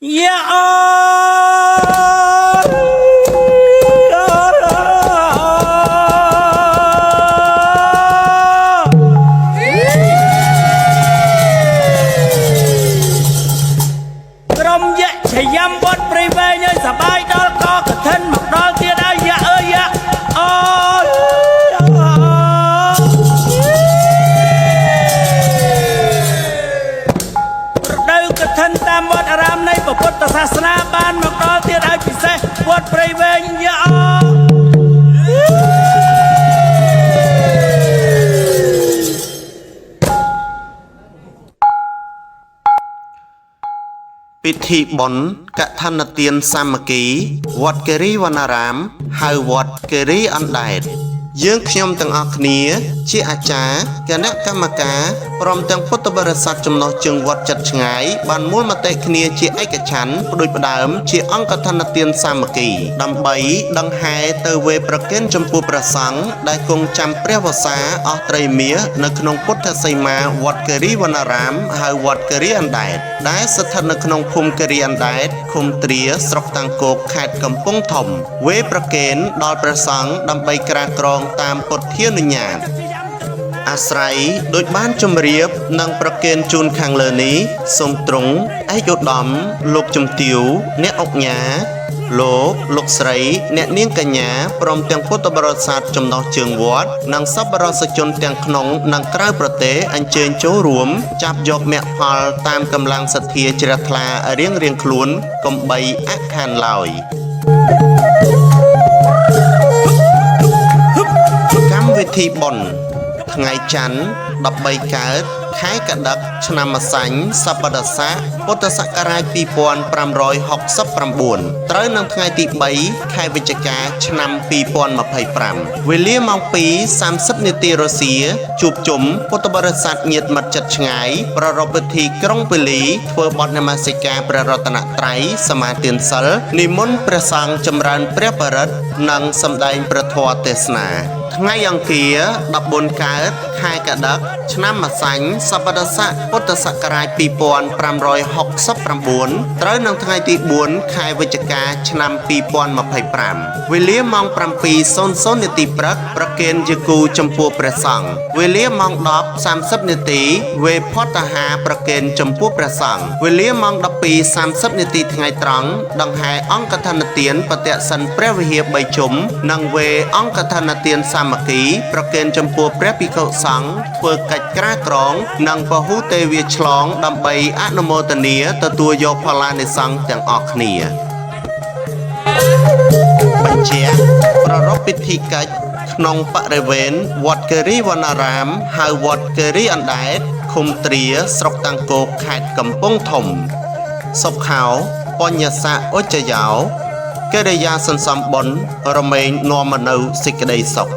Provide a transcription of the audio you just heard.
ក្រុមយៈឆយ៉ាំវត្តព្រៃវែងឲ្យសបាយដល់កកឋិនមកដល់ទៀតហើយយៈអើយយៈអូរដូវកឋិនតាមវត្តអារាមនៃពុទ្ធសាសនាបានមកដល់ទៀតហើយពិសេសវត្តព្រៃវែងយៈអូពិធីបុណ្យកឋិនទានសាមគ្គីវត្តគិរីវណ្ណារាមហៅវត្តគិរីអណ្ដែតយើងខ្ញុំទាំងអស់គ្នាជាអាចារ្យគណៈកម្មការព្រមទាំងពុទ្ធបរិស័ទចំណុះជើងវត្តចិត្តឆ្ងាយបានមូលមតិគ្នាជាឯកច្ឆន្ទផ្ដួចផ្ដើមជាអង្គឋិនទានសាមគ្គីដើម្បីដង្ហែទៅវេប្រគេនចំពោះព្រះសង្ឃដែលគង់ចាំព្រះវស្សាអស់ត្រីមាសនៅក្នុងពុទ្ធសីមាវត្តគិរីវណ្ណារាមហៅវត្តគិរីអណ្ដែតដែលស្ថិតនៅក្នុងភូមិគិរីអណ្ដែតឃុំទ្រាស្រុកតាំងគោកខេត្តកំពង់ធំវេប្រគេនដល់ព្រះសង្ឃដើម្បីក្រាបក្រងតាមពុទ្ធានុញ្ញាតអាស្រ័យដូចបានជម្រាបនិងប្រគេនជូនខាងលើនេះសូមទ្រង់ឯកឧត្តមលោកជំទាវអ្នកអង្គញាលោកស្រីអ្នកនាងកញ្ញាព្រមទាំងពុទ្ធបរិស័ទចំណុះជើងវត្តនិងសប្បុរសជនទាំងក្នុងនិងក្រៅប្រទេសអញ្ជើញចូលរួមចាប់យកមគ្គផលតាមកម្លាំងសទ្ធាជ្រះថ្លារៀងខ្លួនកុំបីអខានឡើយកម្មវិធីបុណ្យថ្ងៃច័ន្ទ13កើតខែកដឹកឆ្នាំម្សាញ់សប្បុរស័កពុទ្ធសករាជ2569ត្រូវនឹងថ្ងៃទី3ខែវិច្ឆិកាឆ្នាំ2025វេលាម៉ោង 2:30 នាទីរសៀលជួបជុំពុទ្ធបរិស័ទញាតិមិត្តជិតឆ្ងាយប្រារព្ធពិធីក្រុងពាលីធ្វើបន់នមស្ការព្រះរតនត្រ័យសមាទានសិលនិមន្តព្រះសង្ឃចម្រើនព្រះបរិត្តនិងសម្ដែងព្រះធម៌ទេសនាថ្ងៃអង្គារ14កើតខែកដឹកឆ្នាំម្សាញ់សប្បុរស័កពុទ្ធសករាជ2569ត្រូវនឹងថ្ងៃទី4ខែវិច្ឆិកាឆ្នាំ2025វេលាម៉ោង 7:00 នាទីព្រឹកប្រគេនជាគូចំពោះព្រះសង្ឃវេលាម៉ោង 10:30 នាទីវេផតហាប្រគេនចំពោះព្រះសង្ឃវេលាម៉ោង 12:30 នាទីថ្ងៃត្រង់ដង្ហែអង្គឋិនទានបតិសិនព្រះវិហារ3ជុំនិងវេអង្គឋិនទានសាមគ្គីប្រគេនចំពោះព្រះភិក្ខុសង្ឃធ្វើកិច្ចក្រាក្រងនិងពហុទេវាឆ្លងដើម្បីអនុមោទនាទទួលយកផល្លានិសង្ឃទាំងអស់គ្នាបញ្ជាក់ប្រារព្ធពិធីកិច្ចក្នុងបរិវេណវត្តគិរីវណ្ណារាមហៅវត្តគិរីអណ្ដែតឃុំទ្រាស្រុកតាំងគោកខេត្តកំពង់ធំសុខោបញ្ញស័កឧច្ចយោកិរិយាសន្សំបុណ្យរមែងនាំមកនៅសេចក្តីសុខ